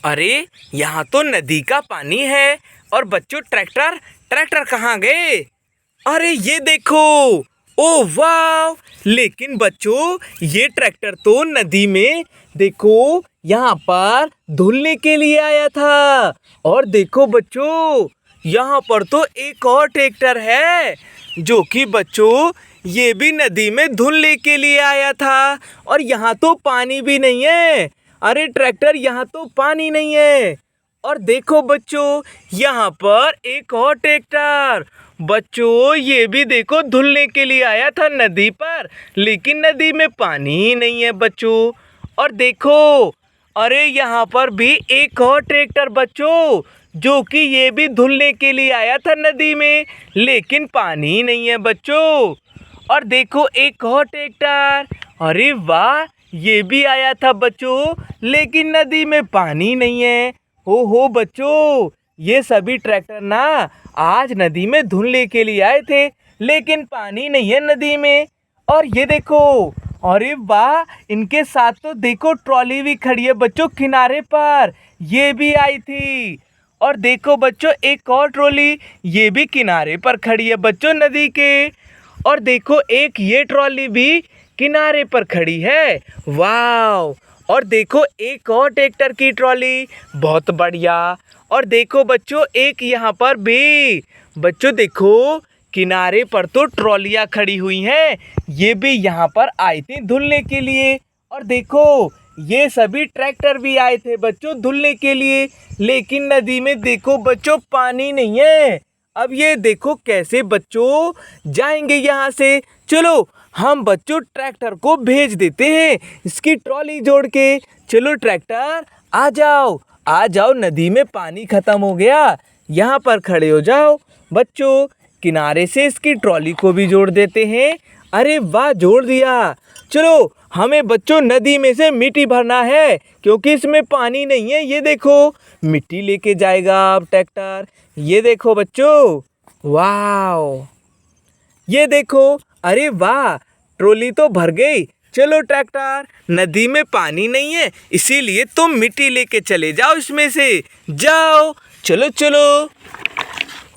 अरे यहाँ तो नदी का पानी है। और बच्चों ट्रैक्टर ट्रैक्टर कहाँ गए? अरे ये देखो। ओ वाह! लेकिन बच्चों ये ट्रैक्टर तो नदी में देखो यहाँ पर धुलने के लिए आया था। और देखो बच्चों यहाँ पर तो एक और ट्रैक्टर है जो कि बच्चों ये भी नदी में धुलने के लिए आया था। और यहाँ तो पानी भी नहीं है। अरे ट्रैक्टर यहाँ तो पानी नहीं है। और देखो बच्चों यहाँ पर एक और ट्रैक्टर। बच्चों ये भी देखो धुलने के लिए आया था नदी पर, लेकिन नदी में पानी ही नहीं है बच्चों। और देखो अरे यहाँ पर भी एक और ट्रैक्टर बच्चों जो कि ये भी धुलने के लिए आया था नदी में, लेकिन पानी ही नहीं है बच्चों। और देखो एक और ट्रैक्टर। अरे वाह! ये भी आया था बच्चों, लेकिन नदी में पानी नहीं है। हो बच्चों ये सभी ट्रैक्टर ना आज नदी में धुलने के लिए आए थे, लेकिन पानी नहीं है नदी में। और ये देखो अरे वाह! इनके साथ तो देखो ट्रॉली भी खड़ी है बच्चों किनारे पर, ये भी आई थी। और देखो बच्चों एक और ट्रॉली ये भी किनारे पर खड़ी है बच्चों नदी के। और देखो एक ये ट्रॉली भी किनारे पर खड़ी है। वाह! और देखो एक और ट्रैक्टर की ट्रॉली, बहुत बढ़िया। और देखो बच्चों एक यहाँ पर भी बच्चों देखो किनारे पर तो ट्रॉलियाँ खड़ी हुई हैं, ये भी यहाँ पर आई थी धुलने के लिए। और देखो ये सभी ट्रैक्टर भी आए थे बच्चों धुलने के लिए, लेकिन नदी में देखो बच्चों पानी नहीं है। अब ये देखो कैसे बच्चों जाएंगे यहाँ से। चलो हम बच्चों ट्रैक्टर को भेज देते हैं इसकी ट्रॉली जोड़ के। चलो ट्रैक्टर आ जाओ, नदी में पानी ख़त्म हो गया, यहाँ पर खड़े हो जाओ। बच्चों किनारे से इसकी ट्रॉली को भी जोड़ देते हैं। अरे वाह! जोड़ दिया। चलो हमें बच्चों नदी में से मिट्टी भरना है क्योंकि इसमें पानी नहीं है। ये देखो मिट्टी लेके जाएगा अब ट्रैक्टर। ये देखो बच्चों, वाह! ये देखो, अरे वाह! ट्रॉली तो भर गई। चलो ट्रैक्टर नदी में पानी नहीं है इसीलिए तुम मिट्टी लेके चले जाओ इसमें से, जाओ। चलो चलो।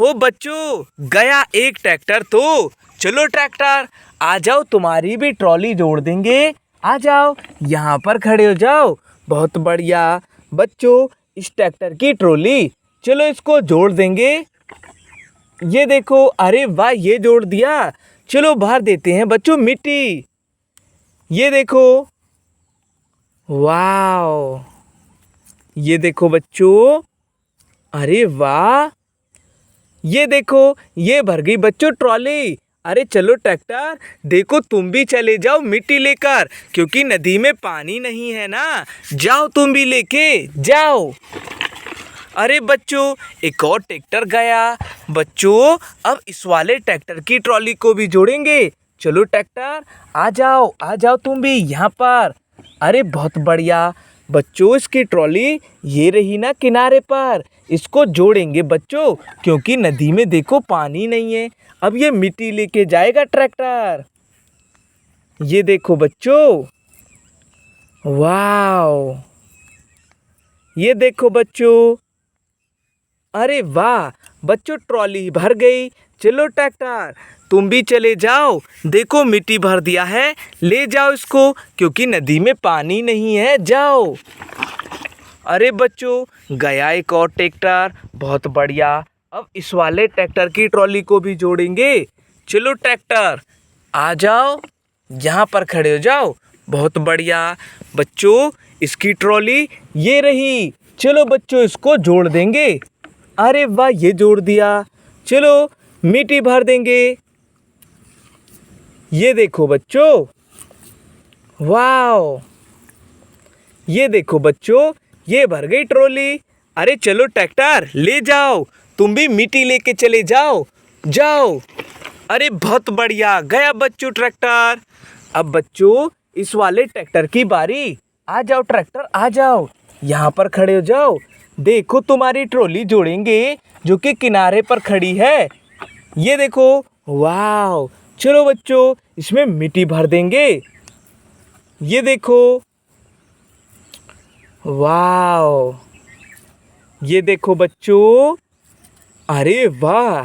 हो बच्चों गया एक ट्रैक्टर तो। चलो ट्रैक्टर आ जाओ, तुम्हारी भी ट्रॉली जोड़ देंगे। आ जाओ यहाँ पर खड़े हो जाओ। बहुत बढ़िया बच्चों इस ट्रैक्टर की ट्रॉली, चलो इसको जोड़ देंगे। ये देखो, अरे वाह! ये जोड़ दिया। चलो भर देते हैं बच्चों मिट्टी। ये देखो, वाह! ये देखो बच्चों, अरे वाह! ये देखो ये भर गई बच्चों ट्रॉली। अरे चलो ट्रैक्टर देखो तुम भी चले जाओ मिट्टी लेकर, क्योंकि नदी में पानी नहीं है ना। जाओ तुम भी लेके जाओ। अरे बच्चों एक और ट्रैक्टर गया। बच्चों अब इस वाले ट्रैक्टर की ट्रॉली को भी जोड़ेंगे। चलो ट्रैक्टर आ जाओ तुम भी यहाँ पर। अरे बहुत बढ़िया बच्चों इसकी ट्रॉली ये रही ना किनारे पर, इसको जोड़ेंगे बच्चों क्योंकि नदी में देखो पानी नहीं है। अब ये मिट्टी लेके जाएगा ट्रैक्टर। ये देखो बच्चों, वाह! ये देखो बच्चों, अरे वाह! बच्चों ट्रॉली भर गई। चलो ट्रैक्टर तुम भी चले जाओ, देखो मिट्टी भर दिया है, ले जाओ इसको क्योंकि नदी में पानी नहीं है, जाओ। अरे बच्चों गया एक और ट्रैक्टर, बहुत बढ़िया। अब इस वाले ट्रैक्टर की ट्रॉली को भी जोड़ेंगे। चलो ट्रैक्टर आ जाओ, यहाँ पर खड़े हो जाओ। बहुत बढ़िया बच्चों इसकी ट्रॉली ये रही। चलो बच्चों इसको जोड़ देंगे। अरे वाह! ये जोड़ दिया। चलो मिट्टी भर देंगे। ये देखो बच्चों, वाह! ये देखो बच्चों ये भर गई ट्रॉली। अरे चलो ट्रैक्टर ले जाओ, तुम भी मिट्टी लेके चले जाओ, जाओ। अरे बहुत बढ़िया गया बच्चों ट्रैक्टर। अब बच्चों इस वाले ट्रैक्टर की बारी। आ जाओ ट्रैक्टर आ जाओ, यहाँ पर खड़े हो जाओ। देखो तुम्हारी ट्रॉली जोड़ेंगे जो कि किनारे पर खड़ी है। ये देखो, वाह! चलो बच्चों इसमें मिट्टी भर देंगे। ये देखो, वाह! ये देखो बच्चों, अरे वाह,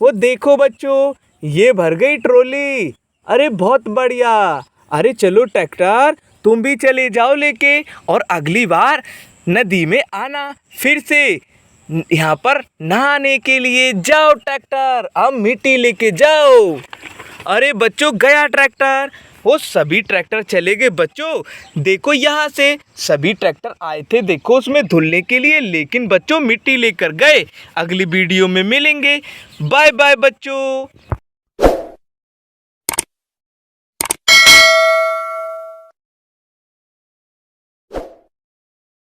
वो देखो बच्चों, ये भर गई ट्रॉली। अरे बहुत बढ़िया। अरे चलो ट्रैक्टर, तुम भी चले जाओ लेके, और अगली बार नदी में आना फिर से यहाँ पर नहाने के लिए। जाओ ट्रैक्टर, अब मिट्टी लेके जाओ। अरे बच्चों, गया ट्रैक्टर। वो सभी ट्रैक्टर चले गए बच्चों। देखो यहाँ से सभी ट्रैक्टर आए थे, देखो उसमें धुलने के लिए, लेकिन बच्चों मिट्टी लेकर गए। अगली वीडियो में मिलेंगे। बाय बाय बच्चों।